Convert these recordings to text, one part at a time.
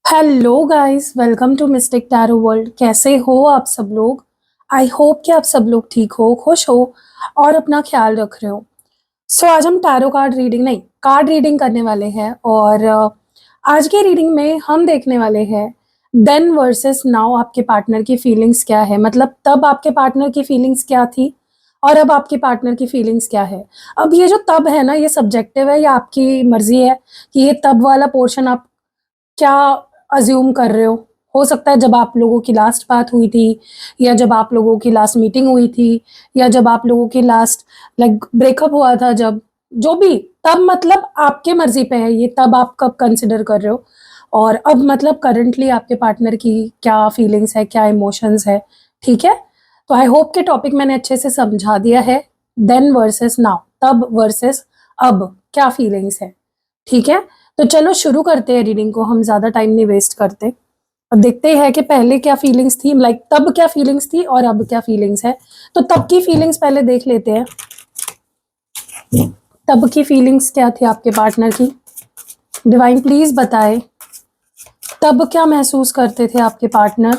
Hello guys, welcome to mystic tarot world. कैसे हो आप सब लोग? आई होप कि आप सब लोग ठीक हो, खुश हो और अपना ख्याल रख रहे हो। आज हम टैरो कार्ड रीडिंग नहीं, कार्ड रीडिंग करने वाले हैं और आज की रीडिंग में हम देखने वाले हैं देन वर्सेस नाउ आपके पार्टनर की फीलिंग्स क्या है। मतलब तब आपके पार्टनर की फीलिंग्स क्या थी और अब आपके पार्टनर की फीलिंग्स क्या है। अब ये जो तब है ना, ये सब्जेक्टिव है, या आपकी मर्जी है कि ये तब वाला पोर्शन आप क्या अज्यूम कर रहे हो सकता है जब आप लोगों की लास्ट बात हुई थी, या जब आप लोगों की लास्ट मीटिंग हुई थी, या जब आप लोगों की लास्ट ब्रेकअप हुआ था, जब जो भी तब, मतलब आपके मर्जी पे है ये तब आप कब कंसिडर कर रहे हो। और अब मतलब करंटली आपके पार्टनर की क्या फीलिंग्स है, क्या इमोशंस है। ठीक है, तो आई होप के टॉपिक मैंने अच्छे से समझा दिया है। देन वर्सेस नाउ, तब वर्सेस अब क्या फीलिंग्स है। ठीक है, तो चलो शुरू करते हैं रीडिंग को, हम ज़्यादा टाइम नहीं वेस्ट करते और देखते हैं कि पहले क्या फीलिंग्स थी, तब क्या फीलिंग्स थी और अब क्या फीलिंग्स है। तो तब की फीलिंग्स पहले देख लेते हैं। तब की फीलिंग्स क्या थी आपके पार्टनर की? डिवाइन प्लीज बताए, तब क्या महसूस करते थे आपके पार्टनर?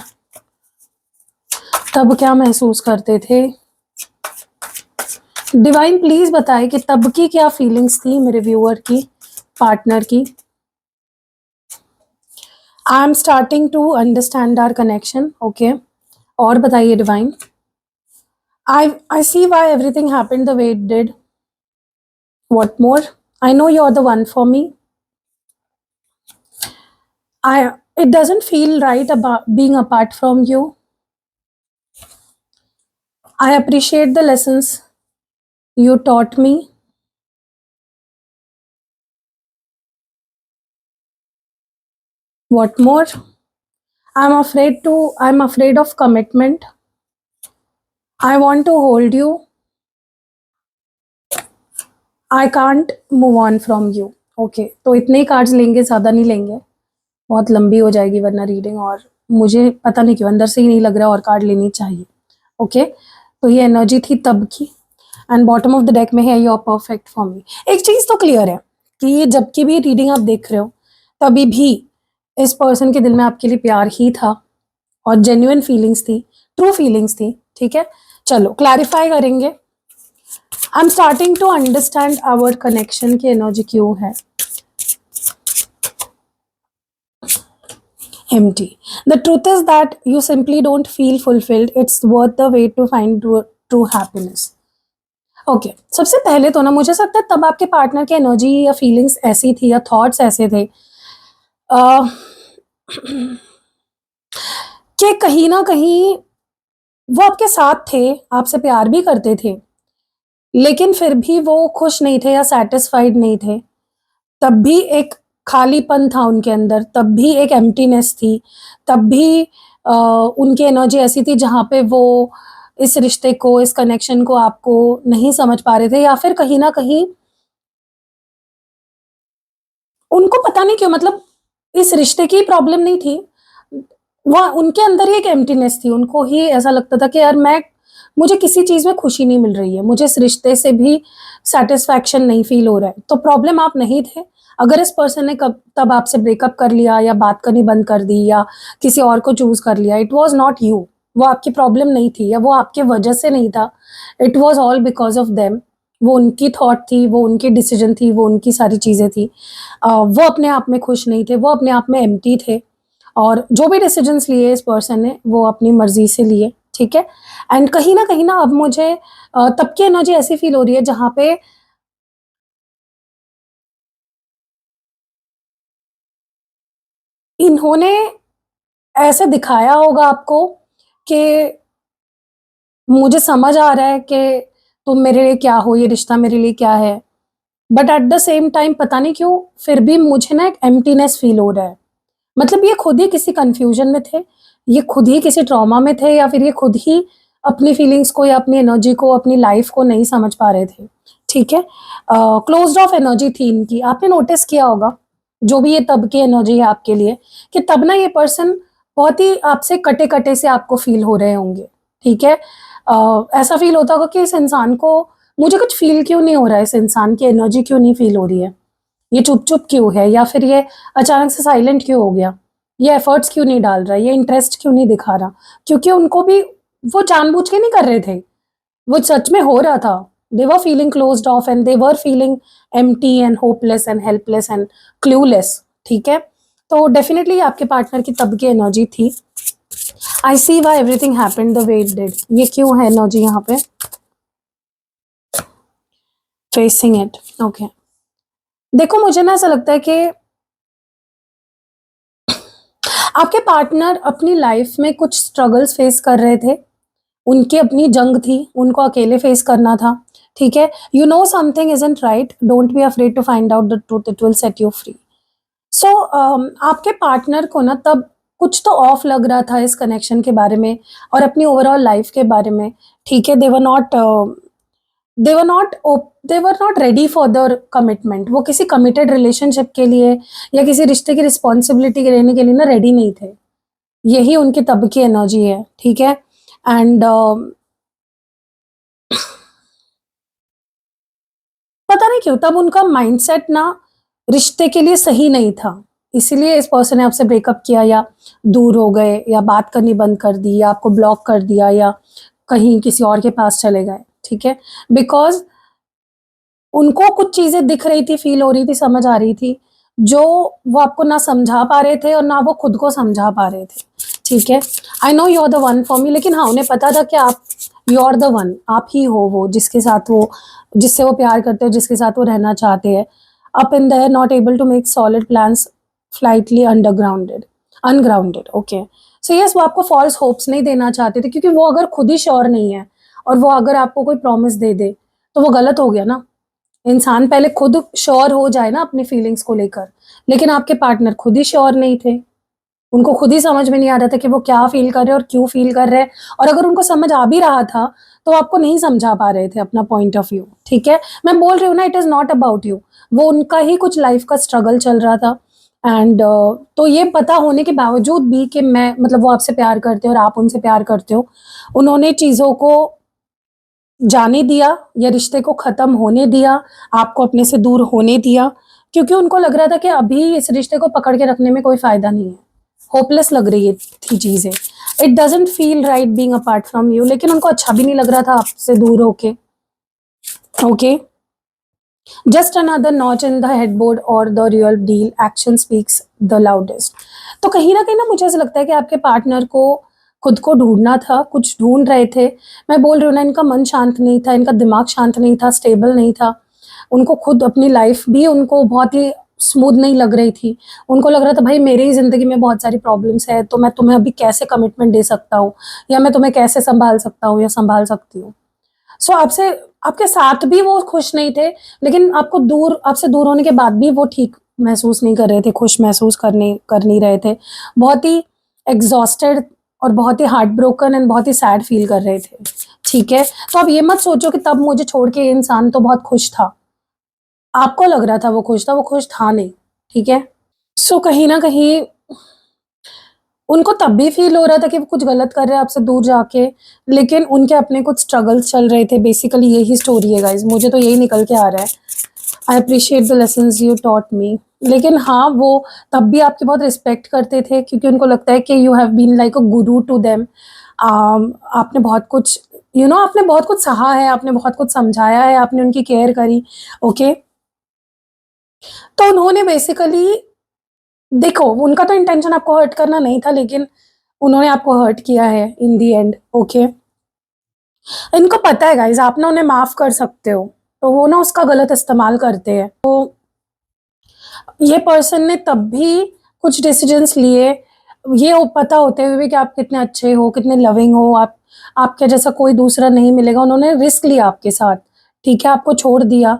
तब क्या महसूस करते थे? डिवाइन प्लीज बताए कि तब की क्या फीलिंग्स थी मेरे व्यूअर की, पार्टनर की। I am starting to understand our connection. Okay, और बताइए divine. I see why everything happened the way it did. What more? I know you're the one for me. It doesn't feel right about being apart from you. I appreciate the lessons you taught me. What more? I'm afraid of commitment. I want to hold you. I can't move on from you. Okay, तो इतने ही cards लेंगे, ज़्यादा नहीं लेंगे, बहुत लंबी हो जाएगी वरना रीडिंग, और मुझे पता नहीं क्यों अंदर से ही नहीं लग रहा और कार्ड लेनी चाहिए। ओके, तो ये एनर्जी थी तब की, and bottom of the deck में है योर परफेक्ट फॉर मी। एक चीज़ तो क्लियर है कि ये जब की भी रीडिंग आप देख रहे हो, तभी भी इस पर्सन के दिल में आपके लिए प्यार ही था और जेन्युइन फीलिंग्स थी, ट्रू फीलिंग्स थी। ठीक है, चलो क्लैरिफाई करेंगे। I am starting to understand our connection की एनर्जी क्यों है empty. The truth is that you simply don't feel fulfilled. It's worth the wait to find true happiness. Okay, सबसे पहले तो ना मुझे लगता है तब आपके पार्टनर की एनर्जी या फीलिंग्स ऐसी थी या थॉट्स ऐसे थे अ, कि कहीं ना कहीं वो आपके साथ थे, आपसे प्यार भी करते थे, लेकिन फिर भी वो खुश नहीं थे या सेटिस्फाइड नहीं थे। तब भी एक खालीपन था उनके अंदर, तब भी एक एम्प्टीनेस थी, तब भी उनकी एनर्जी ऐसी थी जहाँ पे वो इस रिश्ते को, इस कनेक्शन को आपको नहीं समझ पा रहे थे, या फिर कहीं न कहीं उनको पता नहीं क्यों, मतलब इस रिश्ते की प्रॉब्लम नहीं थी, वह उनके अंदर ही एक एम्प्टीनेस थी। उनको ही ऐसा लगता था कि यार मुझे किसी चीज़ में खुशी नहीं मिल रही है, मुझे इस रिश्ते से भी सैटिस्फैक्शन नहीं फ़ील हो रहा है। तो प्रॉब्लम आप नहीं थे। अगर इस पर्सन ने कब तब आपसे ब्रेकअप कर लिया या बात करनी बंद कर दी या किसी और को चूज़ कर लिया, इट वाज़ नॉट यू। वो आपकी प्रॉब्लम नहीं थी या वो आपकी वजह से नहीं था। It was all because of them. वो उनकी थॉट थी, वो उनकी डिसीजन थी, वो उनकी सारी चीज़ें थी। वो अपने आप में खुश नहीं थे, वो अपने आप में एम्प्टी थे, और जो भी डिसीजंस लिए इस पर्सन ने वो अपनी मर्जी से लिए। ठीक है, एंड कहीं ना अब मुझे तब की एनर्जी ऐसी फील हो रही है जहाँ पे इन्होंने ऐसे दिखाया होगा आपको कि मुझे समझ आ रहा है कि तुम मेरे लिए क्या हो, ये रिश्ता मेरे लिए क्या है, but at the same time पता नहीं क्यों फिर भी मुझे ना एक एम्प्टीनेस फील हो रहा है। मतलब ये खुद ही किसी कंफ्यूजन में थे, ये खुद ही किसी ट्रॉमा में थे, या फिर ये खुद ही अपनी फीलिंग्स को या अपनी एनर्जी को, अपनी लाइफ को नहीं समझ पा रहे थे। ठीक है, क्लोज्ड ऑफ एनर्जी थी इनकी। आपने नोटिस किया होगा जो भी ये तब की एनर्जी है आपके लिए, कि तब ना ये पर्सन बहुत ही आपसे कटे कटे से आपको फील हो रहे होंगे। ठीक है, ऐसा फील होता होगा कि इस इंसान को, मुझे कुछ फील क्यों नहीं हो रहा है, इस इंसान की एनर्जी क्यों नहीं फील हो रही है, ये चुप चुप क्यों है, या फिर ये अचानक से साइलेंट क्यों हो गया, ये एफर्ट्स क्यों नहीं डाल रहा, ये इंटरेस्ट क्यों नहीं दिखा रहा, क्योंकि उनको भी वो जानबूझ के नहीं कर रहे थे, वो सच में हो रहा था। They were feeling closed off and they were feeling empty and hopeless and helpless and clueless, ठीक है। तो डेफिनेटली आपके पार्टनर की तब की एनर्जी थी। I see why everything happened the way it did, ये क्यों है एनर्जी यहाँ पे, फेसिंग इट, ओके। देखो मुझे ना ऐसा लगता है कि आपके पार्टनर अपनी लाइफ में कुछ स्ट्रगल्स फेस कर रहे थे, उनकी अपनी जंग थी, उनको अकेले फेस करना था, ठीक है। You know something isn't right, don't be afraid to find out the truth, it will set you free. So आपके पार्टनर को ना तब कुछ तो ऑफ लग रहा था इस कनेक्शन के बारे में और अपनी ओवरऑल लाइफ के बारे में, ठीक है। They were not they were not ready for the commitment, वो किसी कमिटेड रिलेशनशिप के लिए या किसी रिश्ते की रिस्पॉन्सिबिलिटी के लेने के लिए ना रेडी नहीं थे। यही उनकी तब की एनर्जी है, ठीक है। एंड पता नहीं क्यों तब उनका माइंडसेट ना रिश्ते के लिए सही नहीं था, इसीलिए इस पर्सन ने आपसे ब्रेकअप किया या दूर हो गए या बात करनी बंद कर दी या आपको ब्लॉक कर दिया या कहीं किसी और के पास चले गए, ठीक है। बिकॉज उनको कुछ चीजें दिख रही थी, फील हो रही थी, समझ आ रही थी, जो वो आपको ना समझा पा रहे थे और ना वो खुद को समझा पा रहे थे, ठीक है। I know you are the one for me, लेकिन हाँ उन्हें पता था कि आप, यू आर द वन, आप ही हो वो जिसके साथ वो, जिससे वो प्यार करते हो, जिसके साथ वो रहना चाहते हैं। Up in they're not able to make solid plans, flighty undergrounded, ungrounded, okay. So yes, वो आपको फॉल्स होप्स नहीं देना चाहते थे, क्योंकि वो अगर खुद ही श्योर नहीं है और वो अगर आपको कोई प्रॉमिस दे दे तो वो गलत हो गया ना। इंसान पहले खुद श्योर हो जाए ना अपनी फीलिंग्स को लेकर, लेकिन आपके पार्टनर खुद ही श्योर नहीं थे, उनको खुद ही समझ में नहीं आ रहा था कि वो क्या फील कर रहे हैं और क्यों फील कर रहे हैं, और अगर उनको समझ आ भी रहा था तो आपको नहीं समझा पा रहे थे अपना पॉइंट ऑफ व्यू, ठीक है। मैं बोल रही हूँ ना, it is not about you, वो उनका ही कुछ लाइफ का स्ट्रगल चल रहा था। एंड तो ये पता होने के बावजूद भी कि मैं, मतलब वो आपसे प्यार करते हो और आप उनसे प्यार करते हो, उन्होंने चीजों को जाने दिया या रिश्ते को खत्म होने दिया, आपको अपने से दूर होने दिया, क्योंकि उनको लग रहा था कि अभी इस रिश्ते को पकड़ के रखने में कोई फायदा नहीं है, होपलेस लग रही थी चीजें, it doesn't feel right being apart from you, लेकिन उनको अच्छा भी नहीं लग रहा था आपसे दूर होके, okay. Just another notch in the headboard और the real deal, action speaks the loudest. तो कहीं ना मुझे ऐसा लगता है कि आपके पार्टनर को खुद को ढूंढना था, कुछ ढूंढ रहे थे। मैं बोल रही हूँ ना, इनका मन शांत नहीं था, इनका दिमाग शांत नहीं था, स्टेबल नहीं था, उनको खुद अपनी लाइफ भी उनको बहुत ही स्मूथ नहीं लग रही थी। उनको लग रहा था भाई मेरी ही जिंदगी में बहुत सारी प्रॉब्लम्स है, तो मैं तुम्हें अभी कैसे कमिटमेंट दे सकता हूँ या मैं तुम्हें कैसे संभाल सकता हूँ या संभाल सकती हूँ। सो आपसे, आपके साथ भी वो खुश नहीं थे, लेकिन आपको दूर, आपसे दूर होने के बाद भी वो ठीक महसूस नहीं कर रहे थे, खुश महसूस कर नहीं रहे थे, बहुत ही एग्जॉस्टेड और बहुत ही हार्ट ब्रोकन एंड बहुत ही सैड फील कर रहे थे, ठीक है। तो आप ये मत सोचो कि तब मुझे छोड़ के ये इंसान तो बहुत खुश था, आपको लग रहा था वो खुश था, वो खुश था नहीं, ठीक है। सो कहीं ना कहीं उनको तब भी फील हो रहा था कि वो कुछ गलत कर रहे हैं आपसे दूर जाके, लेकिन उनके अपने कुछ स्ट्रगल्स चल रहे थे, बेसिकली यही स्टोरी है गाइज, मुझे तो यही निकल के आ रहा है। आई appreciate the lessons you taught मी, लेकिन हाँ वो तब भी आपकी बहुत रिस्पेक्ट करते थे, क्योंकि उनको लगता है कि you have been like a guru to them. आपने बहुत कुछ, आपने बहुत कुछ सहा है, आपने बहुत कुछ समझाया है, आपने उनकी केयर करी, ओके। तो उन्होंने बेसिकली, देखो उनका तो इंटेंशन आपको हर्ट करना नहीं था, लेकिन उन्होंने आपको हर्ट किया है इन दी एंड, ओके। इनको पता है गाइज आप ना उन्हें माफ कर सकते हो, तो वो ना उसका गलत इस्तेमाल करते हैं। तो ये पर्सन ने तब भी कुछ डिसीजंस लिए, ये पता होते हुए भी कि आप कितने अच्छे हो, कितने लविंग हो, आपके जैसा कोई दूसरा नहीं मिलेगा, उन्होंने रिस्क लिया आपके साथ, ठीक है, आपको छोड़ दिया।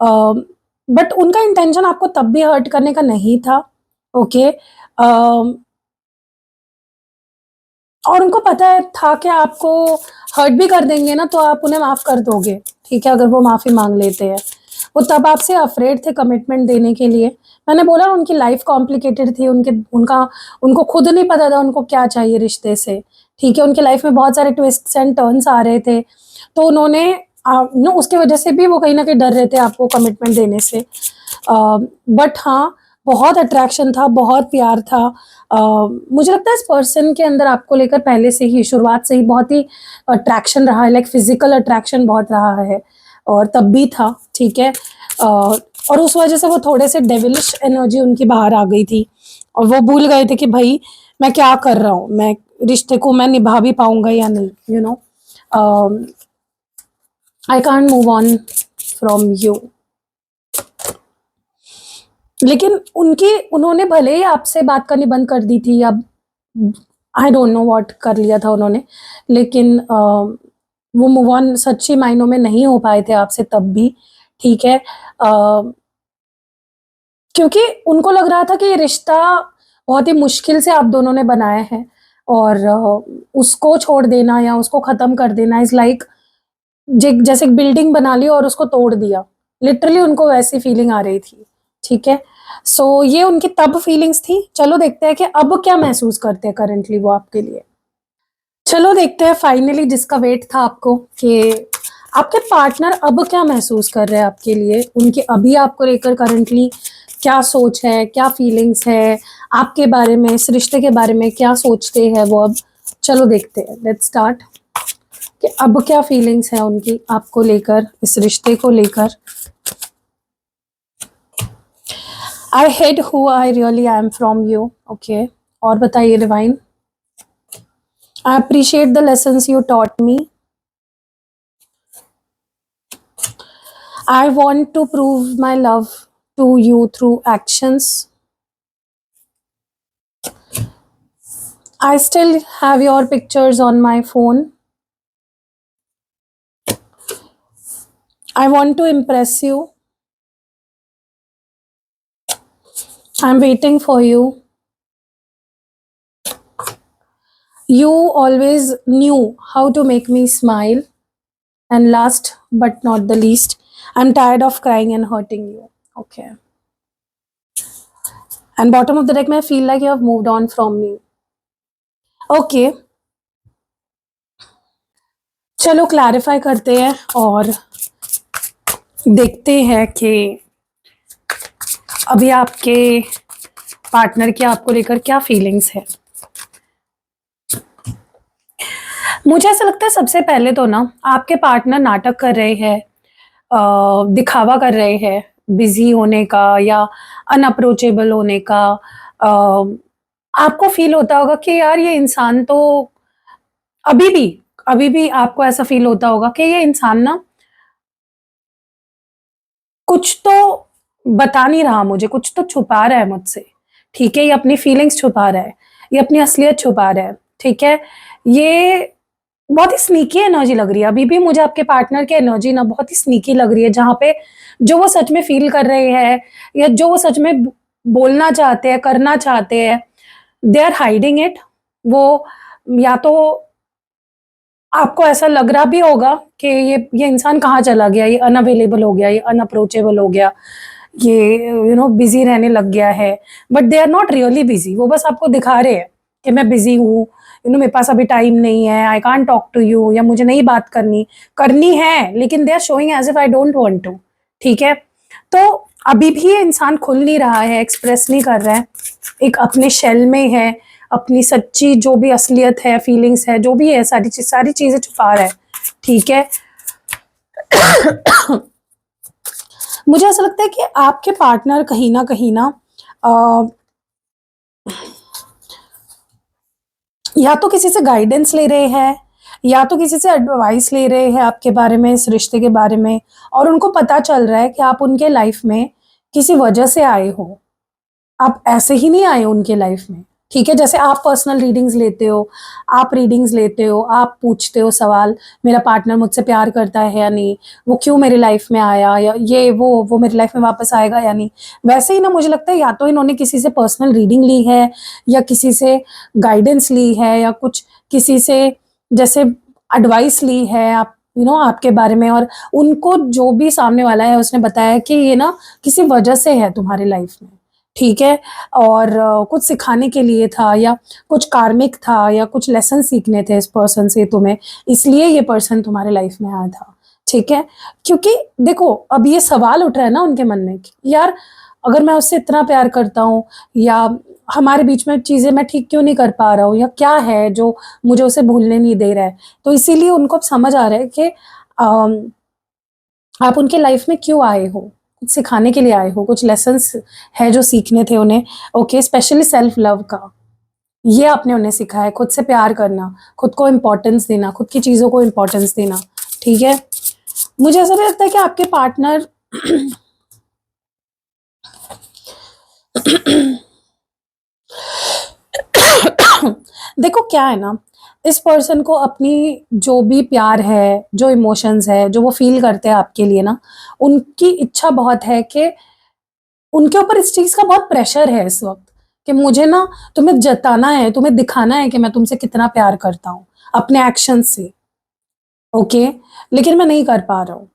बट उनका इंटेंशन आपको तब भी हर्ट करने का नहीं था, ओके। और उनको पता है था कि आपको हर्ट भी कर देंगे ना, तो आप उन्हें माफ कर दोगे, ठीक है, अगर वो माफी मांग लेते हैं। वो तब आपसे अफ्रेड थे कमिटमेंट देने के लिए। मैंने बोला उनकी लाइफ कॉम्प्लिकेटेड थी, उनको खुद नहीं पता था उनको क्या चाहिए रिश्ते से, ठीक है। उनकी लाइफ में बहुत सारे ट्विस्ट्स एंड टर्न्स आ रहे थे, तो उन्होंने उसके वजह से भी वो कहीं ना कहीं डर रहे थे आपको कमिटमेंट देने से। बट हाँ, बहुत अट्रैक्शन था, बहुत प्यार था। मुझे लगता है इस पर्सन के अंदर आपको लेकर पहले से ही, शुरुआत से ही बहुत ही अट्रैक्शन रहा है, लाइक फिजिकल अट्रैक्शन बहुत रहा है, और तब भी था, ठीक है। और उस वजह से वो थोड़े से डेविलिश एनर्जी उनकी बाहर आ गई थी, और वो भूल गए थे कि भाई मैं क्या कर रहा हूँ, मैं रिश्ते को मैं निभा भी पाऊंगा या नहीं, you know. I can't move on from you. लेकिन उन्होंने भले ही आपसे बात करनी बंद कर दी थी, अब आई डोंट नो व्हाट कर लिया था उन्होंने, लेकिन वो मूव ऑन सच्ची मायनों में नहीं हो पाए थे आपसे तब भी, ठीक है। क्योंकि उनको लग रहा था कि ये रिश्ता बहुत ही मुश्किल से आप दोनों ने बनाया है, और उसको छोड़ देना या उसको खत्म कर देना इज लाइक जैसे एक बिल्डिंग बना ली और उसको तोड़ दिया, लिटरली उनको वैसी फीलिंग आ रही थी, ठीक है। सो ये उनकी तब फीलिंग्स थी। चलो देखते हैं कि अब क्या महसूस करते हैं करंटली वो आपके लिए। चलो देखते हैं फाइनली, जिसका वेट था आपको, कि आपके पार्टनर अब क्या महसूस कर रहे हैं आपके लिए, उनके अभी आपको लेकर करंटली क्या सोच है, क्या फीलिंग्स है आपके बारे में, इस रिश्ते के बारे में क्या सोचते हैं वो अब। चलो देखते हैं, लेट्स स्टार्ट, कि अब क्या फीलिंग्स है उनकी आपको लेकर, इस रिश्ते को लेकर। I hid who I really I am from you, okay. और बताइए divine. I appreciate the lessons you taught me. I want to prove my love to you through actions. I still have your pictures on my phone. I want to impress you. I'm waiting for you. You always knew how to make me smile. And last but not the least, I'm tired of crying and hurting you. Okay. And bottom of the deck, I feel like you have moved on from me. Okay. चलो clarify करते हैं और देखते हैं कि अभी आपके partner की आपको लेकर क्या फीलिंग्स है। मुझे ऐसा लगता है सबसे पहले तो ना आपके पार्टनर नाटक कर रहे हैं, दिखावा कर रहे हैं बिजी होने का या अनअप्रोचेबल होने का। आपको फील होता होगा कि यार ये इंसान तो अभी भी अभी भी आपको ऐसा फील होता होगा कि ये इंसान ना कुछ तो बता नहीं रहा मुझे, कुछ तो छुपा रहा है मुझसे, ठीक है। ये अपनी फीलिंग्स छुपा रहा है, ये अपनी असलियत छुपा रहा है, ठीक है। ये बहुत ही स्नीकी एनर्जी लग रही है अभी भी मुझे, आपके पार्टनर की एनर्जी ना बहुत ही स्नीकी लग रही है, जहाँ पे जो वो सच में फील कर रहे हैं या जो वो सच में बोलना चाहते हैं, करना चाहते हैं, दे आर हाइडिंग इट। वो या तो आपको ऐसा लग रहा भी होगा कि ये इंसान कहाँ चला गया, ये अनअवेलेबल हो गया, ये अनअप्रोचेबल हो गया, ये बिजी रहने लग गया है, but they are not really busy. वो बस आपको दिखा रहे हैं कि मैं बिजी हूँ, मेरे पास अभी टाइम नहीं है, I can't talk to you, या मुझे नहीं बात करनी है, लेकिन they are showing as if I don't want to, ठीक है। तो अभी भी ये इंसान खुल नहीं रहा है, एक्सप्रेस नहीं कर रहा है, एक अपने शेल में है, अपनी सच्ची जो भी असलियत है, फीलिंग्स है, जो भी है, सारी चीजें छुपा रहा है, ठीक है। मुझे ऐसा लगता है कि आपके पार्टनर कहीं ना या तो किसी से गाइडेंस ले रहे हैं, या तो किसी से एडवाइस ले रहे हैं आपके बारे में, इस रिश्ते के बारे में, और उनको पता चल रहा है कि आप उनके लाइफ में किसी वजह से आए हो, आप ऐसे ही नहीं आए उनके लाइफ में, ठीक है। जैसे आप पर्सनल रीडिंग्स लेते हो, आप रीडिंग्स लेते हो, आप पूछते हो सवाल, मेरा पार्टनर मुझसे प्यार करता है या नहीं, वो क्यों मेरी लाइफ में आया, या ये वो मेरी लाइफ में वापस आएगा या नहीं। वैसे ही ना मुझे लगता है या तो इन्होंने किसी से पर्सनल रीडिंग ली है, या किसी से गाइडेंस ली है, या कुछ किसी से जैसे एडवाइस ली है, आप आपके बारे में, और उनको जो भी सामने वाला है उसने बताया कि ये ना किसी वजह से है तुम्हारी लाइफ में, ठीक है। और कुछ सिखाने के लिए था, या कुछ कार्मिक था, या कुछ लेसन सीखने थे इस पर्सन से तुम्हें, इसलिए ये पर्सन तुम्हारे लाइफ में आया था, ठीक है। क्योंकि देखो अब ये सवाल उठ रहा है ना उनके मन में कि यार अगर मैं उससे इतना प्यार करता हूँ, या हमारे बीच में चीज़ें मैं ठीक क्यों नहीं कर पा रहा हूँ, या क्या है जो मुझे उसे भूलने नहीं दे रहा है। तो इसीलिए उनको अब समझ आ रहा है कि आप उनके लाइफ में क्यों आए हो, कुछ सिखाने के लिए आए हो, कुछ लेसन्स है जो सीखने थे उन्हें। ओके, स्पेशली सेल्फ लव का ये आपने उन्हें सिखाया है, खुद से प्यार करना, खुद को इम्पोर्टेंस देना, खुद की चीज़ों को इम्पोर्टेंस देना। ठीक है, मुझे ऐसा भी लगता है कि आपके पार्टनर देखो क्या है ना, इस पर्सन को अपनी जो भी प्यार है, जो इमोशंस है, जो वो फील करते हैं आपके लिए ना, उनकी इच्छा बहुत है कि उनके ऊपर इस चीज़ का बहुत प्रेशर है इस वक़्त कि मुझे ना तुम्हें जताना है, तुम्हें दिखाना है कि मैं तुमसे कितना प्यार करता हूँ, अपने एक्शन से। ओके, लेकिन मैं नहीं कर पा रहा हूँ।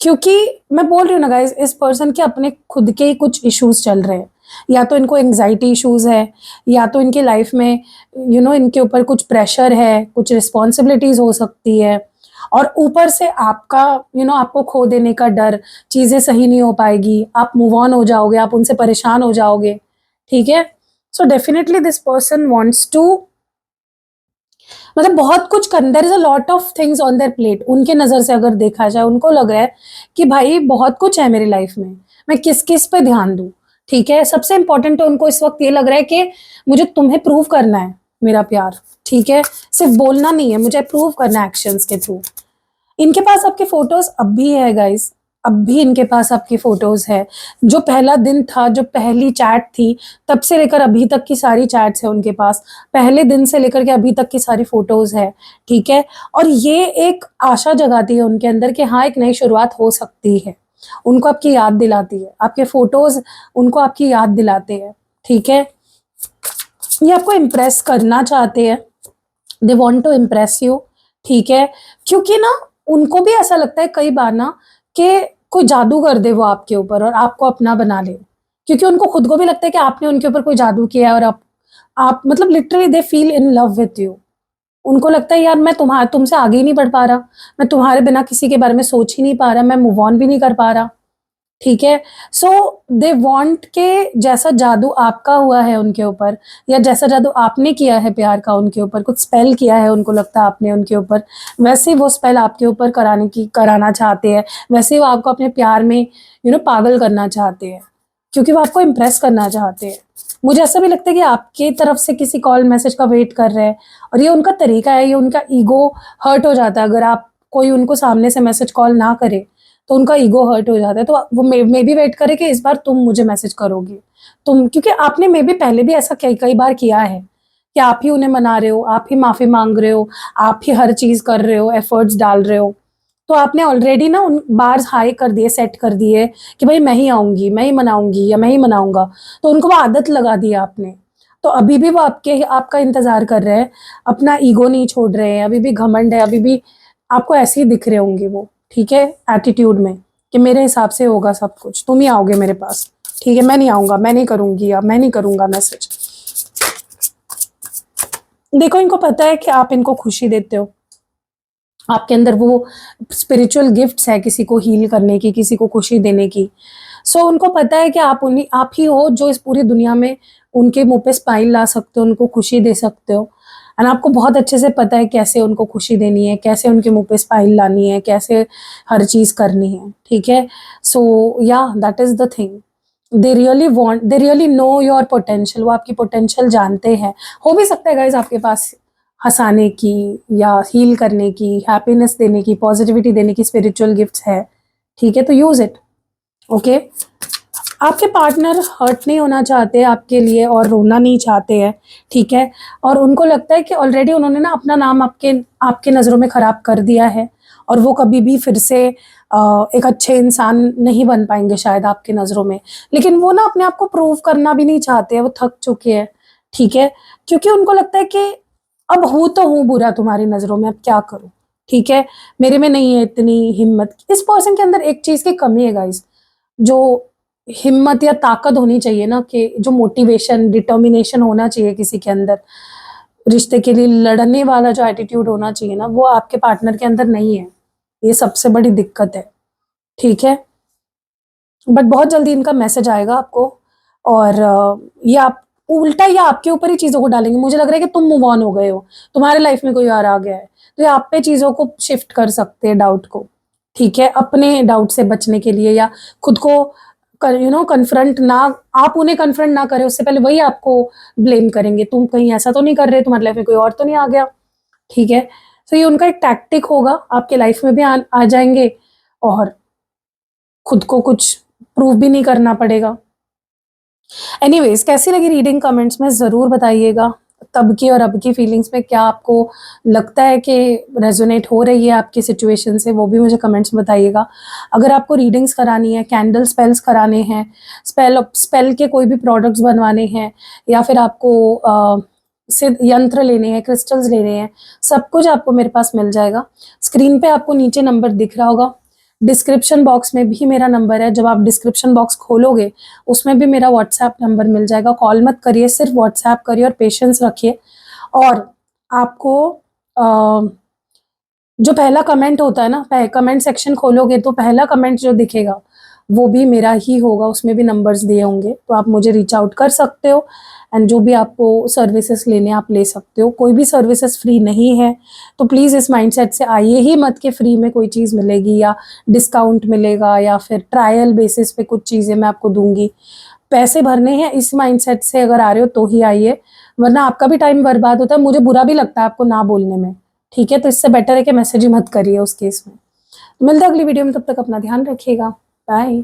क्योंकि मैं बोल रही हूँ ना गाइज़, इस पर्सन के अपने खुद के ही कुछ इश्यूज़ चल रहे हैं। या तो इनको एंग्ज़ायटी इश्यूज़ है, या तो इनकी लाइफ़ में इनके ऊपर कुछ प्रेशर है, कुछ रिस्पॉन्सिबिलिटीज़ हो सकती है, और ऊपर से आपका आपको खो देने का डर, चीज़ें सही नहीं हो पाएगी, आप मूव ऑन हो जाओगे, आप उनसे परेशान हो जाओगे, ठीक है? So definitely this person wants to, मतलब बहुत कुछ कर, there is a lot of things on their plate. उनके नज़र से अगर देखा जाए, उनको लग रहा है कि भाई बहुत कुछ है मेरी लाइफ में, मैं किस-किस पे ध्यान दूँ, ठीक है? सबसे इम्पोर्टेंट उनको इस वक़्त ये लग रहा है कि मुझे तुम्हें प्रूव करना है मेरा प्यार, ठीक है? सिर्फ़ बोलना नहीं है, मुझे प्रूव करना है एक्शंस के थ्रू। इनके पास आपके फ़ोटोज़ अब भी है गाइज़, अब भी इनके पास आपकी फ़ोटोज़ है। जो पहला दिन था, जो पहली चैट थी, तब से लेकर अभी तक की सारी चैट्स हैं उनके पास। पहले दिन से लेकर के अभी तक की सारी फ़ोटोज़ है, ठीक है? और ये एक आशा जगाती है उनके अंदर कि हाँ, एक नई शुरुआत हो सकती है। उनको आपकी याद दिलाती है, आपके फ़ोटोज़ उनको आपकी याद दिलाते हैं, ठीक है? ये आपको इम्प्रेस करना चाहते हैं, they want to impress you, ठीक है? क्योंकि ना उनको भी ऐसा लगता है कई बार ना कि कोई जादू कर दे वो आपके ऊपर और आपको अपना बना ले। क्योंकि उनको खुद को भी लगता है कि आपने उनके ऊपर कोई जादू किया है, और आप मतलब literally they feel in love with you. उनको लगता है यार मैं तुमसे आगे ही नहीं बढ़ पा रहा, मैं तुम्हारे बिना किसी के बारे में सोच ही नहीं पा रहा, मैं मूव ऑन भी नहीं कर पा रहा। ठीक है? सो दे वांट के जैसा जादू आपका हुआ है उनके ऊपर, या जैसा जादू आपने किया है प्यार का उनके ऊपर, कुछ स्पेल किया है उनको लगता है आपने उनके ऊपर, वैसे ही वो स्पेल आपके ऊपर कराना चाहते हैं। वैसे ही वो आपको अपने प्यार में पागल करना चाहते हैं, क्योंकि वो आपको इम्प्रेस करना चाहते हैं। मुझे ऐसा भी लगता है कि आपकी तरफ से किसी कॉल मैसेज का वेट कर रहे हैं, और ये उनका तरीका है, ये उनका ईगो हर्ट हो जाता है अगर आप कोई उनको सामने से मैसेज कॉल ना करे, तो उनका ईगो हर्ट हो जाता है। तो वो मे बी वेट करे कि इस बार तुम मुझे मैसेज करोगी। क्योंकि आपने मे बी पहले भी ऐसा कई कई बार किया है कि आप ही उन्हें मना रहे हो, आप ही माफ़ी माँग रहे हो, आप ही हर चीज़ कर रहे हो, एफर्ट्स डाल रहे हो। तो आपने ऑलरेडी ना उन बार्स हाई कर दिए, सेट कर दिए कि भई मैं ही आऊँगी, मैं ही मनाऊँगी या मैं ही मनाऊँगा। तो उनको वो आदत लगा दी आपने। तो अभी भी वो आपका इंतज़ार कर रहे हैं, अपना ईगो नहीं छोड़ रहे हैं, अभी भी घमंड है, अभी भी आपको ऐसे ही दिख रहे होंगे वो, ठीक है? एटीट्यूड में कि मेरे हिसाब से होगा सब कुछ, तुम ही आओगे मेरे पास, ठीक है? मैं नहीं आऊँगा, मैं नहीं करूँगी, या मैं नहीं करूँगा मैसेज। देखो इनको पता है कि आप इनको खुशी देते हो, आपके अंदर वो स्पिरिचुअल गिफ्ट्स है किसी को हील करने की, किसी को खुशी देने की। सो उनको पता है कि आप ही हो जो इस पूरी दुनिया में उनके मुँह पे स्माइल ला सकते हो, उनको खुशी दे सकते हो। एंड आपको बहुत अच्छे से पता है कैसे उनको खुशी देनी है, कैसे उनके मुँह पे स्माइल लानी है, कैसे हर चीज़ करनी है, ठीक है? सो या that is the thing. They really know your potential, वो आपकी पोटेंशियल जानते हैं। हो भी सकता है गाइज़ आपके पास हँसाने की, या हील करने की, हैप्पीनेस देने की, पॉजिटिविटी देने की स्पिरिचुअल गिफ्ट्स है, ठीक है? तो यूज़ इट, ओके? आपके पार्टनर हर्ट नहीं होना चाहते आपके लिए, और रोना नहीं चाहते हैं, ठीक है? और उनको लगता है कि ऑलरेडी उन्होंने ना अपना नाम आपके आपके नज़रों में ख़राब कर दिया है, और वो कभी भी फिर से एक अच्छे इंसान नहीं बन पाएँगे शायद आपकी नज़रों में। लेकिन वो ना अपने आप को प्रूव करना भी नहीं चाहते हैं, वो थक चुके हैं, ठीक है? क्योंकि उनको लगता है कि अब हूँ तो हूँ बुरा तुम्हारी नज़रों में, अब क्या करूँ, ठीक है? मेरे में नहीं है इतनी हिम्मत। इस पर्सन के अंदर एक चीज़ की कमी है गाइज़, जो हिम्मत या ताकत होनी चाहिए ना, कि जो मोटिवेशन, डिटर्मिनेशन होना चाहिए किसी के अंदर, रिश्ते के लिए लड़ने वाला जो एटीट्यूड होना चाहिए ना, वो आपके पार्टनर के अंदर नहीं है। ये सबसे बड़ी दिक्कत है, ठीक है? बट बहुत जल्दी इनका मैसेज आएगा आपको, और ये आप उल्टा या आपके ऊपर ही चीज़ों को डालेंगे। मुझे लग रहा है कि तुम मूव ऑन हो गए हो, तुम्हारे लाइफ में कोई और आ गया है, तो ये आप पे चीज़ों को शिफ्ट कर सकते हैं, डाउट को, ठीक है? अपने डाउट से बचने के लिए, या खुद को कन्फ्रंट ना, आप उन्हें कन्फ्रंट ना करें, उससे पहले वही आपको ब्लेम करेंगे, तुम कहीं ऐसा तो नहीं कर रहे, तुम्हारी लाइफ में कोई और तो नहीं आ गया, ठीक है? तो ये उनका एक टैक्टिक होगा, आपके लाइफ में भी आ जाएंगे, और खुद को कुछ प्रूव भी नहीं करना पड़ेगा। एनीवेज, कैसी लगी रीडिंग कमेंट्स में ज़रूर बताइएगा। तब की और अब की फीलिंग्स में क्या आपको लगता है कि रेजोनेट हो रही है आपकी सिचुएशन से, वो भी मुझे कमेंट्स में बताइएगा। अगर आपको रीडिंग्स करानी है, कैंडल स्पेल्स कराने हैं, स्पेल के कोई भी प्रोडक्ट्स बनवाने हैं, या फिर आपको सिद्ध यंत्र लेने हैं, क्रिस्टल्स लेने हैं, सब कुछ आपको मेरे पास मिल जाएगा। स्क्रीन पे आपको नीचे नंबर दिख रहा होगा, डिस्क्रिप्शन बॉक्स में भी मेरा नंबर है। जब आप डिस्क्रिप्शन बॉक्स खोलोगे उसमें भी मेरा व्हाट्सएप नंबर मिल जाएगा। कॉल मत करिए, सिर्फ व्हाट्सएप करिए और पेशेंस रखिए। और आपको जो पहला कमेंट होता है ना, कमेंट सेक्शन खोलोगे तो पहला कमेंट जो दिखेगा वो भी मेरा ही होगा, उसमें भी नंबर्स दिए होंगे, तो आप मुझे रीच आउट कर सकते हो। एंड जो भी आपको सर्विसेज लेने आप ले सकते हो। कोई भी सर्विसेज फ्री नहीं है, तो प्लीज़ इस माइंडसेट से आइए ही मत कि फ्री में कोई चीज़ मिलेगी या डिस्काउंट मिलेगा या फिर ट्रायल बेसिस पे कुछ चीज़ें मैं आपको दूंगी। पैसे भरने हैं, इस माइंडसेट से अगर आ रहे हो तो ही आइए, वरना आपका भी टाइम बर्बाद होता है, मुझे बुरा भी लगता है आपको ना बोलने में, ठीक है? तो इससे बेटर है कि मैसेज ही मत करिए उस केस में। मिलते हैं अगली वीडियो में, तब तक अपना ध्यान रखिएगा। बाय।